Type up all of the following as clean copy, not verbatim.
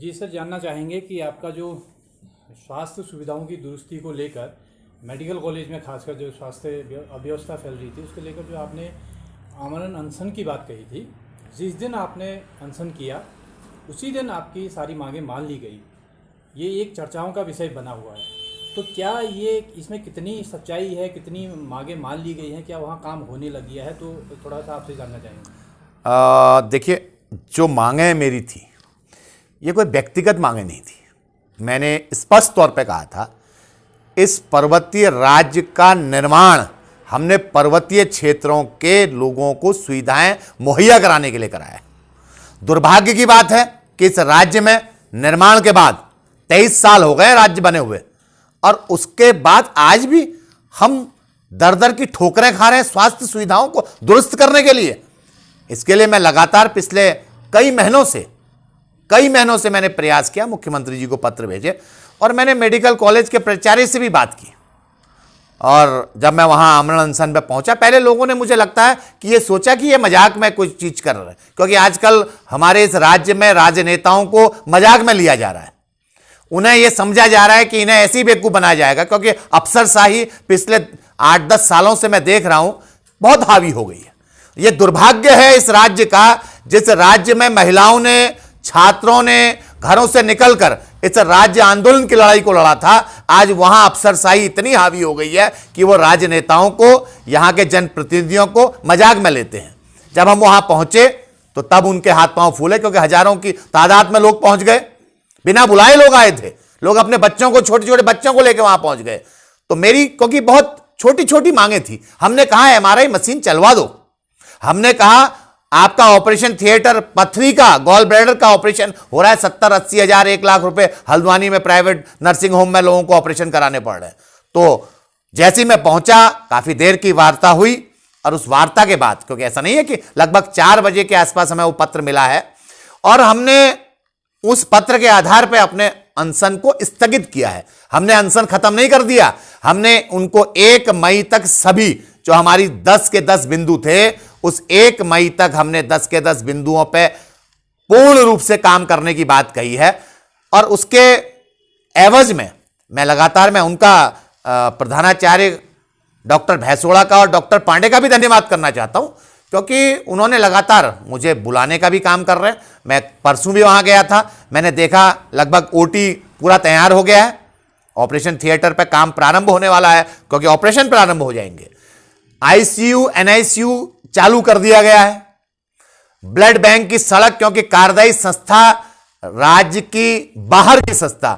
जी sir, जानना चाहेंगे कि आपका जो स्वास्थ्य सुविधाओं की दुरुस्ती को लेकर मेडिकल कॉलेज में खासकर जो स्वास्थ्य अव्यवस्था फैल रही थी उसको लेकर जो आपने आमरण अनशन की बात कही थी, जिस दिन आपने अनशन किया उसी दिन आपकी सारी मांगें मान ली गई। ये एक चर्चाओं का विषय बना हुआ है, तो क्या ये इसमें कितनी सच्चाई है, कितनी मांगें मान ली गई हैं, क्या वहाँ काम होने लग गया है? तो थोड़ा सा आपसे जानना चाहेंगे। देखिए, जो मांगें मेरी थी ये कोई व्यक्तिगत मांगें नहीं थी। मैंने स्पष्ट तौर पे कहा था इस पर्वतीय राज्य का निर्माण हमने पर्वतीय क्षेत्रों के लोगों को सुविधाएं मुहैया कराने के लिए कराया है। दुर्भाग्य की बात है कि इस राज्य में निर्माण के बाद 23 साल हो गए राज्य बने हुए, और उसके बाद आज भी हम दर दर की ठोकरें खा रहे हैं स्वास्थ्य सुविधाओं को दुरुस्त करने के लिए। इसके लिए मैं लगातार पिछले कई महीनों से मैंने प्रयास किया, मुख्यमंत्री जी को पत्र भेजे और मैंने मेडिकल कॉलेज के प्राचार्य से भी बात की। और जब मैं वहां आमरण अनशन पे पहुंचा, पहले लोगों ने, मुझे लगता है कि ये सोचा कि ये मजाक में कुछ चीज कर रहे हैं, क्योंकि आजकल हमारे इस राज्य में राजनेताओं को मजाक में लिया जा रहा है। उन्हें यह समझा जा रहा है कि इन्हें ऐसी बेवकूफ बनाया जाएगा, क्योंकि अफसरशाही पिछले 8-10 सालों से मैं देख रहा हूं बहुत हावी हो गई है। यह दुर्भाग्य है इस राज्य का, जिस राज्य में महिलाओं ने, छात्रों ने घरों से निकलकर इस राज्य आंदोलन की लड़ाई को लड़ा था, आज वहां अफसरशाही इतनी हावी हो गई है कि वो राजनेताओं को, यहां के जनप्रतिनिधियों को मजाक में लेते हैं। जब हम वहां पहुंचे तो तब उनके हाथ पांव फूले, क्योंकि हजारों की तादाद में लोग पहुंच गए, बिना बुलाए लोग आए थे। लोग अपने बच्चों को, छोटे छोटे बच्चों को लेकर वहां पहुंच गए। तो मेरी, क्योंकि बहुत छोटी छोटी मांगे थी, हमने कहा एमआरआई मशीन चलवा दो, हमने कहा आपका ऑपरेशन थिएटर पथरी का, गॉल ब्लैडर का ऑपरेशन हो रहा है, 70-80 हजार 1 लाख रुपए हल्द्वानी में प्राइवेट नर्सिंग होम में लोगों को ऑपरेशन कराने पड़ रहे हैं। तो जैसे ही मैं पहुंचा, काफी देर की वार्ता हुई, और उस वार्ता के बाद, क्योंकि ऐसा नहीं है कि लगभग 4 बजे के आसपास हमें वो पत्र मिला है, और हमने उस पत्र के आधार पर अपने अनशन को स्थगित किया है। हमने अनशन खत्म नहीं कर दिया, हमने उनको 1 मई तक सभी जो हमारी 10 के 10 बिंदु थे, उस 1 मई तक हमने 10 के 10 बिंदुओं पे पूर्ण रूप से काम करने की बात कही है। और उसके एवज में मैं लगातार उनका प्रधानाचार्य डॉक्टर भैंसोड़ा का और डॉक्टर पांडे का भी धन्यवाद करना चाहता हूं, क्योंकि उन्होंने लगातार मुझे बुलाने का भी काम कर रहे हैं। मैं परसों भी वहां गया था, मैंने देखा लगभग ओटी पूरा तैयार हो गया है, ऑपरेशन थिएटर पर काम प्रारंभ होने वाला है, क्योंकि ऑपरेशन प्रारंभ हो जाएंगे। आईसीयू, एनआईसीयू चालू कर दिया गया है। ब्लड बैंक की सड़क, क्योंकि कार्यदायी संस्था राज्य की बाहर की संस्था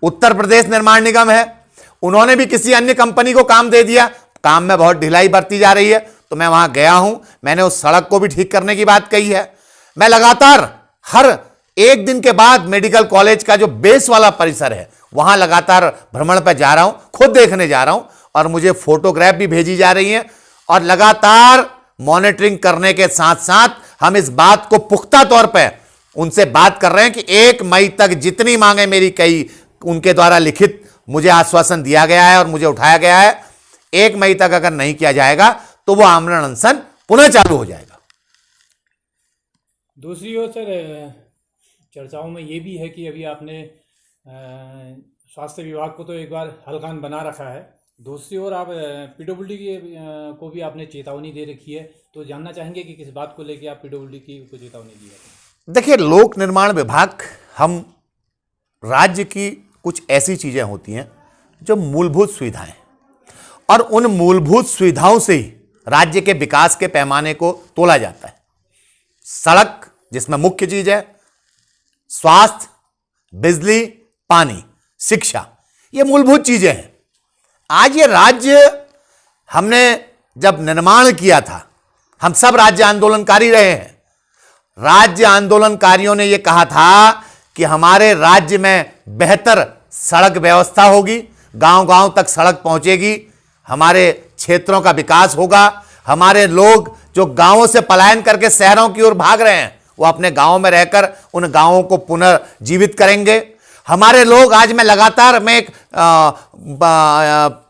उत्तर प्रदेश निर्माण निगम है, उन्होंने भी किसी अन्य कंपनी को काम दे दिया। काम में बहुत ढिलाई बरती जा रही है, तो मैं वहां गया हूं, मैंने उस सड़क को भी ठीक करने की बात कही है। मैं लगातार हर 1 दिन के बाद मेडिकल कॉलेज का जो बेस वाला परिसर है वहां लगातार भ्रमण पर जा रहा हूं, खुद देखने जा रहा हूं, और मुझे फोटोग्राफ भी भेजी जा रही हैं। और लगातार मॉनिटरिंग करने के साथ साथ हम इस बात को पुख्ता तौर पर उनसे बात कर रहे हैं कि 1 मई तक जितनी मांगे मेरी कही, उनके द्वारा लिखित मुझे आश्वासन दिया गया है और मुझे उठाया गया है, 1 मई तक अगर नहीं किया जाएगा तो वो आमरण अनशन पुनः चालू हो जाएगा। दूसरी ओर सर, चर्चाओं में ये भी है कि अभी आपने स्वास्थ्य विभाग को तो एक बार हलकान बना रखा है, दूसरी ओर आप पीडब्ल्यूडी को भी आपने चेतावनी दे रखी है। तो जानना चाहेंगे कि किस बात को लेकर आप पीडब्ल्यूडी को चेतावनी दी है? देखिए, लोक निर्माण विभाग, हम राज्य की कुछ ऐसी चीजें होती हैं जो मूलभूत सुविधाएं, और उन मूलभूत सुविधाओं से ही राज्य के विकास के पैमाने को तोला जाता है। सड़क जिसमें मुख्य चीज है, स्वास्थ्य, बिजली, पानी, शिक्षा, ये मूलभूत चीजें हैं। आज ये राज्य हमने जब निर्माण किया था, हम सब राज्य आंदोलनकारी रहे हैं। राज्य आंदोलनकारियों ने यह कहा था कि हमारे राज्य में बेहतर सड़क व्यवस्था होगी, गांव-गांव तक सड़क पहुंचेगी, हमारे क्षेत्रों का विकास होगा, हमारे लोग जो गांवों से पलायन करके शहरों की ओर भाग रहे हैं वो अपने गांवों में रहकर उन गांवों को पुनर्जीवित करेंगे। हमारे लोग, आज मैं लगातार एक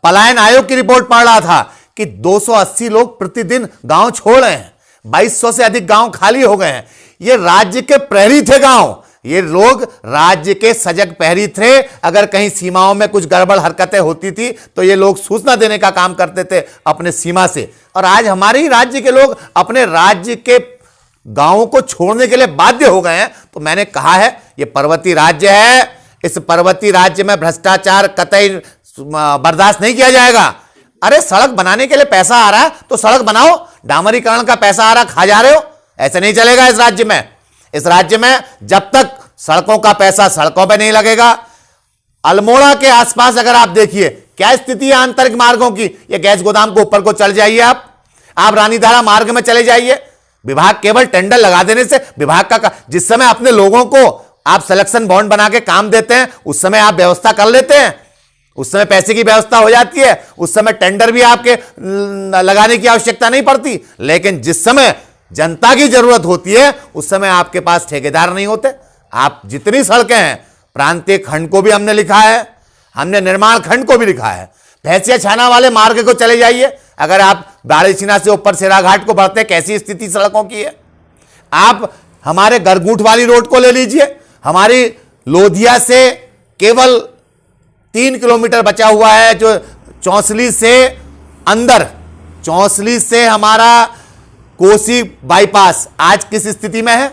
पलायन आयोग की रिपोर्ट पढ़ रहा था कि 280 लोग प्रतिदिन गांव छोड़ रहे हैं, 2200 से अधिक गांव खाली हो गए हैं। ये राज्य के प्रहरी थे गांव, ये लोग राज्य के सजग प्रहरी थे। अगर कहीं सीमाओं में कुछ गड़बड़ हरकतें होती थी तो ये लोग सूचना देने का काम करते थे अपने सीमा से। और आज हमारे ही राज्य के लोग अपने राज्य के गांवों को छोड़ने के लिए बाध्य हो गए हैं। तो मैंने कहा है ये पर्वतीय राज्य है, इस पर्वतीय राज्य में भ्रष्टाचार कतई बर्दाश्त नहीं किया जाएगा। अरे सड़क बनाने के लिए पैसा आ रहा है तो सड़क बनाओ, डामरीकरण का पैसा आ रहा खा जा रहे हो, ऐसे नहीं चलेगा इस राज्य में। इस राज्य में जब तक सड़कों का पैसा सड़कों पे नहीं लगेगा। अल्मोड़ा के आसपास अगर आप देखिए क्या स्थिति है आंतरिक मार्गों की, ये गैस गोदाम को ऊपर को चल जाइए, आप रानीधारा मार्ग में चले जाइए। विभाग केवल टेंडर लगा देने से विभाग का जिस समय अपने लोगों को आप सिलेक्शन बॉन्ड बना के काम देते हैं उस समय आप व्यवस्था कर लेते हैं, उस समय पैसे की व्यवस्था हो जाती है, उस समय टेंडर भी आपके लगाने की आवश्यकता नहीं पड़ती। लेकिन जिस समय जनता की जरूरत होती है उस समय आपके पास ठेकेदार नहीं होते। आप जितनी सड़कें हैं, प्रांतीय खंड को भी हमने लिखा है, हमने निर्माण खंड को भी लिखा है। भैंसिया छाना वाले मार्ग को चले जाइए, अगर आप बाड़ीछीना से ऊपर सेराघाट को बढ़ते हैं कैसी स्थिति सड़कों की है। आप हमारे गरगूठ वाली रोड को ले लीजिए, हमारी लोधिया से केवल 3 किलोमीटर बचा हुआ है जो चौंसली से अंदर, चौंसली से हमारा कोसी बाईपास आज किस स्थिति में है।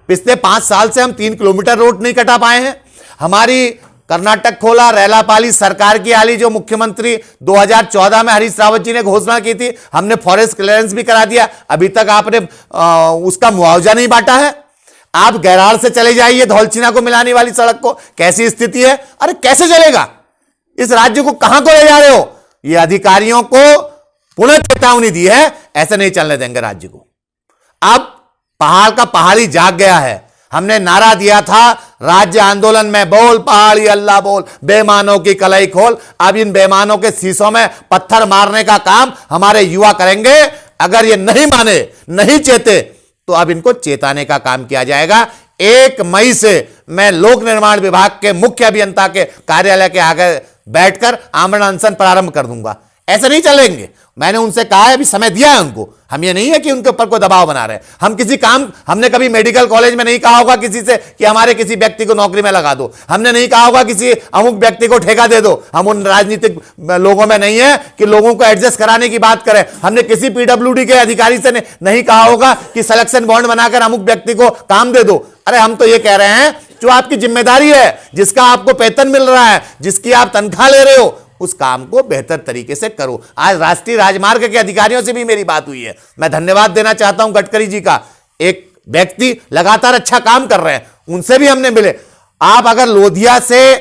पिछले 5 साल से हम 3 किलोमीटर रोड नहीं कटा पाए हैं। हमारी कर्नाटक खोला रेलापाली सरकार की आली जो मुख्यमंत्री 2014 में हरीश रावत जी ने घोषणा की थी, हमने फॉरेस्ट क्लियरेंस भी करा दिया, अभी तक आपने उसका मुआवजा नहीं बांटा है। आप गैराड़ से चले जाइए धौलछीना को मिलाने वाली सड़क को, कैसी स्थिति है। अरे कैसे चलेगा, इस राज्य को कहां को ले जा रहे हो। ये अधिकारियों को पुनः चेतावनी दी है, ऐसे नहीं चलने देंगे राज्य को। अब पहाड़ का पहाड़ी जाग गया है। हमने नारा दिया था राज्य आंदोलन में, बोल पहाड़ी अल्लाह बोल, बेईमानों की कलाई खोल। अब इन बेईमानों के शीशों में पत्थर मारने का काम हमारे युवा करेंगे। अगर ये नहीं माने, नहीं चेते तो अब इनको चेताने का काम किया जाएगा। 1 मई से मैं लोक निर्माण विभाग के मुख्य अभियंता के कार्यालय के आगे बैठकर आमरण अनशन प्रारंभ कर दूंगा। ऐसे नहीं चलेंगे। मैंने उनसे कहा है, अभी समय दिया है उनको। हम ये नहीं है कि उनके ऊपर कोई दबाव बना रहे हैं। हम किसी काम, हमने कभी मेडिकल कॉलेज में नहीं कहा होगा किसी से कि हमारे किसी व्यक्ति को नौकरी में लगा दो। हमने नहीं कहा होगा किसी अमुक व्यक्ति को ठेका दे दो। हम उन राजनीतिक लोगों में नहीं है कि लोगों को एडजस्ट कराने की बात करें। हमने किसी पीडब्ल्यूडी के अधिकारी से नहीं कहा होगा कि सिलेक्शन बॉन्ड बनाकर अमुक व्यक्ति को काम दे दो। अरे हम तो ये कह रहे हैं जो आपकी जिम्मेदारी है, जिसका आपको वेतन मिल रहा है, जिसकी आप तनख्वाह ले रहे हो, उस काम को बेहतर तरीके से करो। आज राष्ट्रीय राजमार्ग के अधिकारियों से भी मेरी बात हुई है। मैं धन्यवाद देना चाहता हूं गडकरी जी का, एक व्यक्ति लगातार अच्छा काम कर रहे हैं, उनसे भी हमने मिले। आप अगर लोधिया से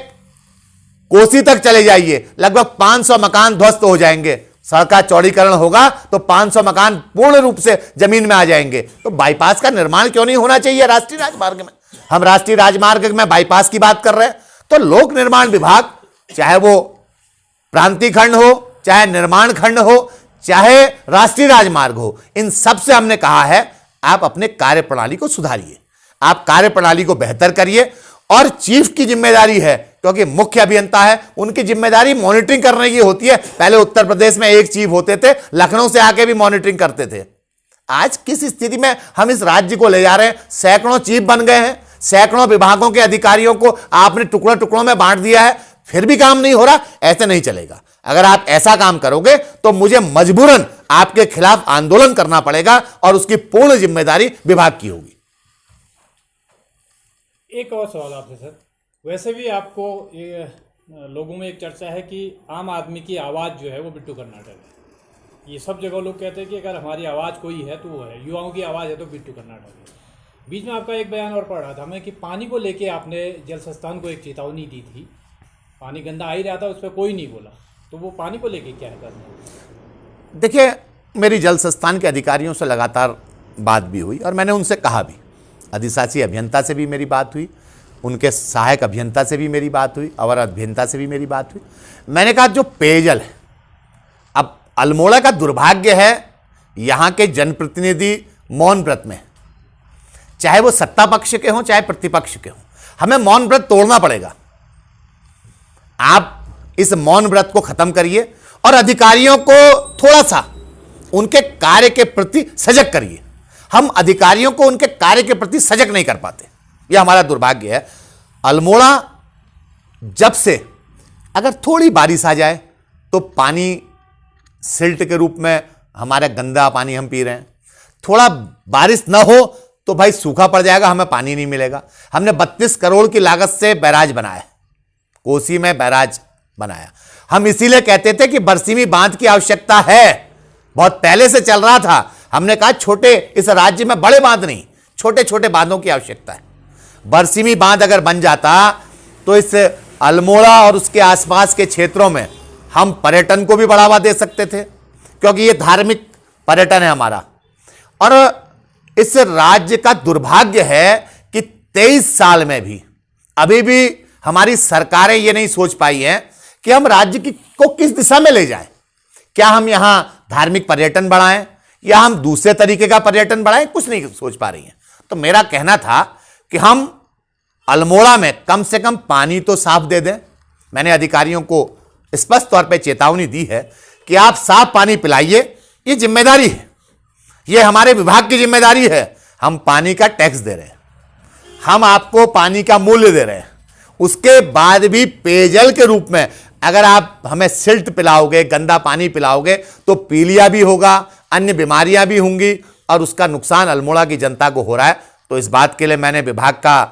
कोसी तक चले जाइए, लगभग 500 मकान ध्वस्त हो जाएंगे। सड़क का चौड़ीकरण होगा तो 500 मकान पूर्ण रूप से जमीन में आ जाएंगे। तो बाईपास का निर्माण क्यों नहीं होना चाहिए राष्ट्रीय राजमार्ग में। हम राष्ट्रीय राजमार्ग में बाईपास की बात कर रहे हैं। तो लोक निर्माण विभाग, चाहे वो प्रांतीय खंड हो, चाहे निर्माण खंड हो, चाहे राष्ट्रीय राजमार्ग हो, इन सब से हमने कहा है आप अपने कार्यप्रणाली को सुधारिए, आप कार्यप्रणाली को बेहतर करिए। और चीफ की जिम्मेदारी है, क्योंकि मुख्य अभियंता है, उनकी जिम्मेदारी मॉनिटरिंग करने की होती है। पहले उत्तर प्रदेश में एक चीफ होते थे, लखनऊ से आके भी मॉनिटरिंग करते थे। आज किस स्थिति में हम इस राज्य को ले जा रहे हैं। सैकड़ों चीफ बन गए हैं, सैकड़ों विभागों के अधिकारियों को आपने टुकड़ों टुकड़ों में बांट दिया है, फिर भी काम नहीं हो रहा। ऐसे नहीं चलेगा। अगर आप ऐसा काम करोगे तो मुझे मजबूरन आपके खिलाफ आंदोलन करना पड़ेगा और उसकी पूर्ण जिम्मेदारी विभाग की होगी। एक और सवाल आपसे सर, वैसे भी आपको ये लोगों में एक चर्चा है कि आम आदमी की आवाज़ जो है वो बिट्टू कर्नाटक है। ये सब जगह लोग कहते हैं कि अगर हमारी आवाज़ कोई है तो वो है, युवाओं की आवाज़ है तो बिट्टू कर्नाटक है। बीच में आपका एक बयान और पढ़ रहा था मैं कि पानी को लेके आपने जल संस्थान को एक चेतावनी दी थी। पानी गंदा आ ही रहा था, उस पर कोई नहीं बोला, तो वो पानी को लेके क्या है करना। देखिए, मेरी जल संस्थान के अधिकारियों से लगातार बात भी हुई और मैंने उनसे कहा भी, अधिशासी अभियंता से भी मेरी बात हुई, उनके सहायक अभियंता से भी मेरी बात हुई, अवर अभियंता से भी मेरी बात हुई। मैंने कहा जो पेयजल है, अब अल्मोड़ा का दुर्भाग्य है यहाँ के जनप्रतिनिधि मौन व्रत में, चाहे वो सत्ता पक्ष के हों चाहे प्रतिपक्ष के हों, हमें मौन व्रत तोड़ना पड़ेगा। आप इस मौन व्रत को खत्म करिए और अधिकारियों को थोड़ा सा उनके कार्य के प्रति सजग करिए। हम अधिकारियों को उनके कार्य के प्रति सजग नहीं कर पाते। यह हमारा दुर्भाग्य है। अल्मोड़ा जब से अगर थोड़ी बारिश आ जाए तो पानी सिल्ट के रूप में हमारा गंदा पानी हम पी रहे हैं। थोड़ा बारिश ना हो तो भाई सूखा पड़ जाएगा, हमें पानी नहीं मिलेगा। हमने 32 करोड़ की लागत से बैराज बनाया, कोसी में बैराज बनाया। हम इसीलिए कहते थे कि बरसीमी बांध की आवश्यकता है, बहुत पहले से चल रहा था। हमने कहा छोटे, इस राज्य में बड़े बांध नहीं, छोटे छोटे बांधों की आवश्यकता है। बरसीमी बांध अगर बन जाता तो इस अल्मोड़ा और उसके आसपास के क्षेत्रों में हम पर्यटन को भी बढ़ावा दे सकते थे, क्योंकि ये धार्मिक पर्यटन है हमारा। और इस राज्य का दुर्भाग्य है कि 23 साल में भी अभी भी हमारी सरकारें ये नहीं सोच पाई हैं कि हम राज्य को किस दिशा में ले जाएं। क्या हम यहां धार्मिक पर्यटन बढ़ाएं या हम दूसरे तरीके का पर्यटन बढ़ाएं, कुछ नहीं सोच पा रही हैं। तो मेरा कहना था कि हम अल्मोड़ा में कम से कम पानी तो साफ दे दें। मैंने अधिकारियों को स्पष्ट तौर पे चेतावनी दी है कि आप साफ पानी पिलाइए, ये जिम्मेदारी है, ये हमारे विभाग की जिम्मेदारी है। हम पानी का टैक्स दे रहे हैं, हम आपको पानी का मूल्य दे रहे हैं, उसके बाद भी पेयजल के रूप में अगर आप हमें सिल्ट पिलाओगे, गंदा पानी पिलाओगे तो पीलिया भी होगा, अन्य बीमारियां भी होंगी और उसका नुकसान अल्मोड़ा की जनता को हो रहा है। तो इस बात के लिए मैंने विभाग का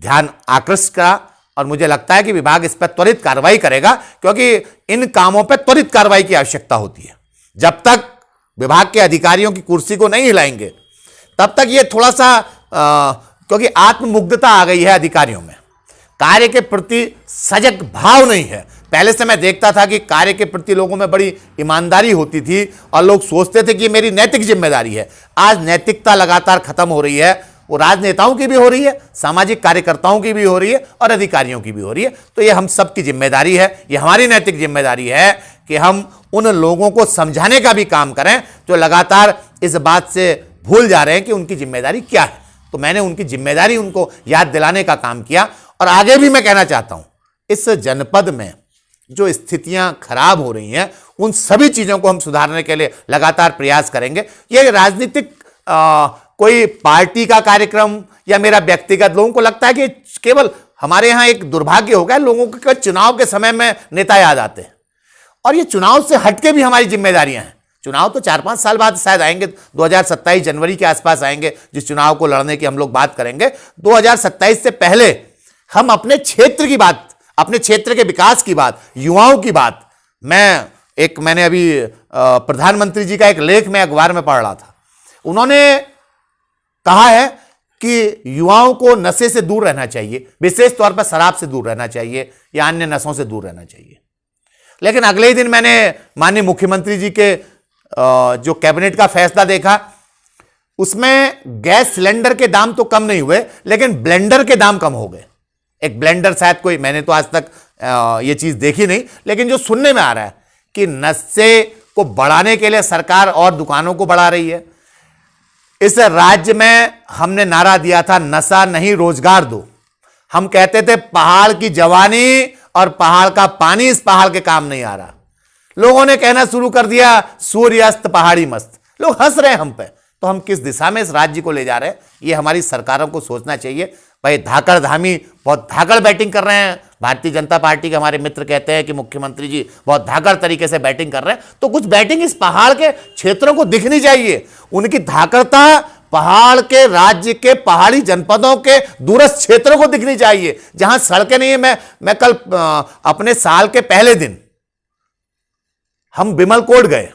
ध्यान आकृष्ट करा और मुझे लगता है कि विभाग इस पर त्वरित कार्रवाई करेगा, क्योंकि इन कामों पर त्वरित कार्रवाई की आवश्यकता होती है। जब तक विभाग के अधिकारियों की कुर्सी को नहीं हिलाएंगे तब तक ये थोड़ा सा क्योंकि आत्ममुग्धता आ गई है अधिकारियों में, कार्य के प्रति सजग भाव नहीं है। पहले से मैं देखता था कि कार्य के प्रति लोगों में बड़ी ईमानदारी होती थी और लोग सोचते थे कि मेरी नैतिक जिम्मेदारी है। आज नैतिकता लगातार खत्म हो रही है, वो राजनेताओं की भी हो रही है, सामाजिक कार्यकर्ताओं की भी हो रही है और अधिकारियों की भी हो रही है। तो ये हम सबकी जिम्मेदारी है, ये हमारी नैतिक जिम्मेदारी है कि हम उन लोगों को समझाने का भी काम करें जो लगातार इस बात से भूल जा रहे हैं कि उनकी जिम्मेदारी क्या है। तो मैंने उनकी जिम्मेदारी उनको याद दिलाने का काम किया। और आगे भी मैं कहना चाहता हूं, इस जनपद में जो स्थितियां खराब हो रही हैं उन सभी चीजों को हम सुधारने के लिए लगातार प्रयास करेंगे। ये राजनीतिक कोई पार्टी का कार्यक्रम या मेरा व्यक्तिगत, लोगों को लगता है कि केवल हमारे यहां एक दुर्भाग्य हो गया, लोगों को चुनाव के समय में नेता याद आते हैं और ये चुनाव से हटके भी हमारी जिम्मेदारियां हैं। चुनाव तो 4-5 साल बाद शायद आएंगे, 2027 जनवरी के आसपास आएंगे, जिस चुनाव को लड़ने की हम लोग बात करेंगे। 2027 से पहले हम अपने क्षेत्र की बात, अपने क्षेत्र के विकास की बात, युवाओं की बात, मैंने अभी प्रधानमंत्री जी का एक लेख में अखबार में पढ़ रहा था। उन्होंने कहा है कि युवाओं को नशे से दूर रहना चाहिए, विशेष तौर पर शराब से दूर रहना चाहिए या अन्य नशों से दूर रहना चाहिए। लेकिन अगले ही दिन मैंने माननीय मुख्यमंत्री जी के जो कैबिनेट का फैसला देखा, उसमें गैस सिलेंडर के दाम तो कम नहीं हुए लेकिन ब्लेंडर के दाम कम हो गए। एक ब्लेंडर शायद कोई, मैंने तो आज तक ये चीज देखी नहीं, लेकिन जो सुनने में आ रहा है कि नशे को बढ़ाने के लिए सरकार और दुकानों को बढ़ा रही है। इस राज्य में हमने नारा दिया था, नशा नहीं रोजगार दो। हम कहते थे पहाड़ की जवानी और पहाड़ का पानी इस पहाड़ के काम नहीं आ रहा। लोगों ने कहना शुरू कर दिया सूर्यास्त पहाड़ी मस्त। लोग हंस रहे हैं हम पे। तो हम किस दिशा में इस राज्य को ले जा रहे हैं, ये हमारी सरकारों को सोचना चाहिए। भाई धाकड़ धामी बहुत धाकड़ बैटिंग कर रहे हैं। भारतीय जनता पार्टी के हमारे मित्र कहते हैं कि मुख्यमंत्री जी बहुत धाकड़ तरीके से बैटिंग कर रहे हैं, तो कुछ बैटिंग इस पहाड़ के क्षेत्रों को दिखनी चाहिए। उनकी धाकड़ता पहाड़ के राज्य के पहाड़ी जनपदों के दूरस्थ क्षेत्रों को दिखनी चाहिए, जहां सड़कें नहीं है। मैं कल अपने साल के पहले दिन हम बिमलकोट गए।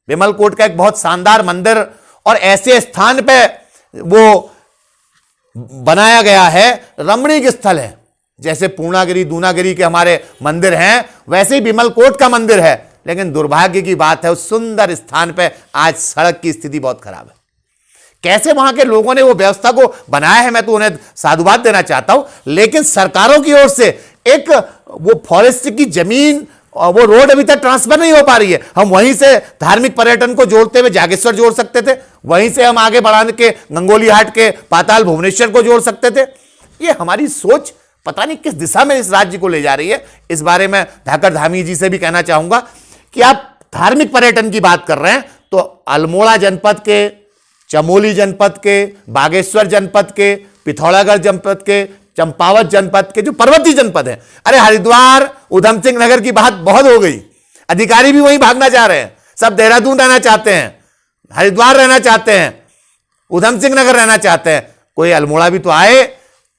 बिमलकोट का एक बहुत शानदार मंदिर और ऐसे स्थान पे वो बनाया गया है, रमणीक स्थल है। जैसे पूर्णागिरी दूनागिरी के हमारे मंदिर हैं, वैसे ही बिमलकोट का मंदिर है। लेकिन दुर्भाग्य की बात है, उस सुंदर स्थान पे आज सड़क की स्थिति बहुत खराब है। कैसे वहां के लोगों ने वो व्यवस्था को बनाया है, मैं तो उन्हें साधुवाद देना चाहता हूं। लेकिन सरकारों की ओर से एक वो फॉरेस्ट की जमीन और वो रोड अभी तक ट्रांसफर नहीं हो पा रही है। हम वहीं से धार्मिक पर्यटन को जोड़ते हुए जागेश्वर जोड़ सकते थे, वहीं से हम आगे बढ़ाने के गंगोली हाट के पाताल भुवनेश्वर को जोड़ सकते थे। ये हमारी सोच पता नहीं किस दिशा में इस राज्य को ले जा रही है। इस बारे में धाकड़ धामी जी से भी कहना चाहूंगा कि आप धार्मिक पर्यटन की बात कर रहे हैं तो अल्मोड़ा जनपद के, चमोली जनपद के, बागेश्वर जनपद के पिथौरागढ़ जनपद के, चंपावत जनपद के जो पर्वतीय जनपद है, अरे हरिद्वार, उधम सिंह नगर की बात बहुत हो गई, अधिकारी भी वहीं भागना चाह रहे हैं, सब देहरादून रहना चाहते हैं, हरिद्वार रहना चाहते हैं, उधम सिंह नगर रहना चाहते हैं। कोई अल्मोड़ा भी तो आए,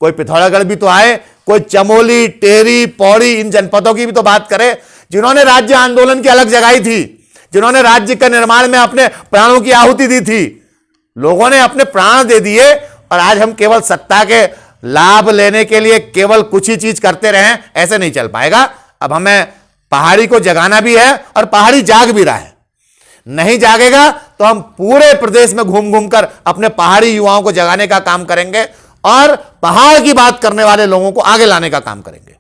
कोई पिथौरागढ़ भी तो आए, कोई चमोली, टेहरी, पौड़ी, इन जनपदों की भी तो बात करें जिन्होंने राज्य आंदोलन की अलग जगाई थी, जिन्होंने राज्य के निर्माण में अपने प्राणों की आहुति दी थी। लोगों ने अपने प्राण दे दिए और आज हम केवल सत्ता के लाभ लेने के लिए केवल कुछ ही चीज करते रहें, ऐसे नहीं चल पाएगा। अब हमें पहाड़ी को जगाना भी है और पहाड़ी जाग भी रहा है। नहीं जागेगा तो हम पूरे प्रदेश में घूम घूम कर अपने पहाड़ी युवाओं को जगाने का काम करेंगे और पहाड़ की बात करने वाले लोगों को आगे लाने का काम करेंगे।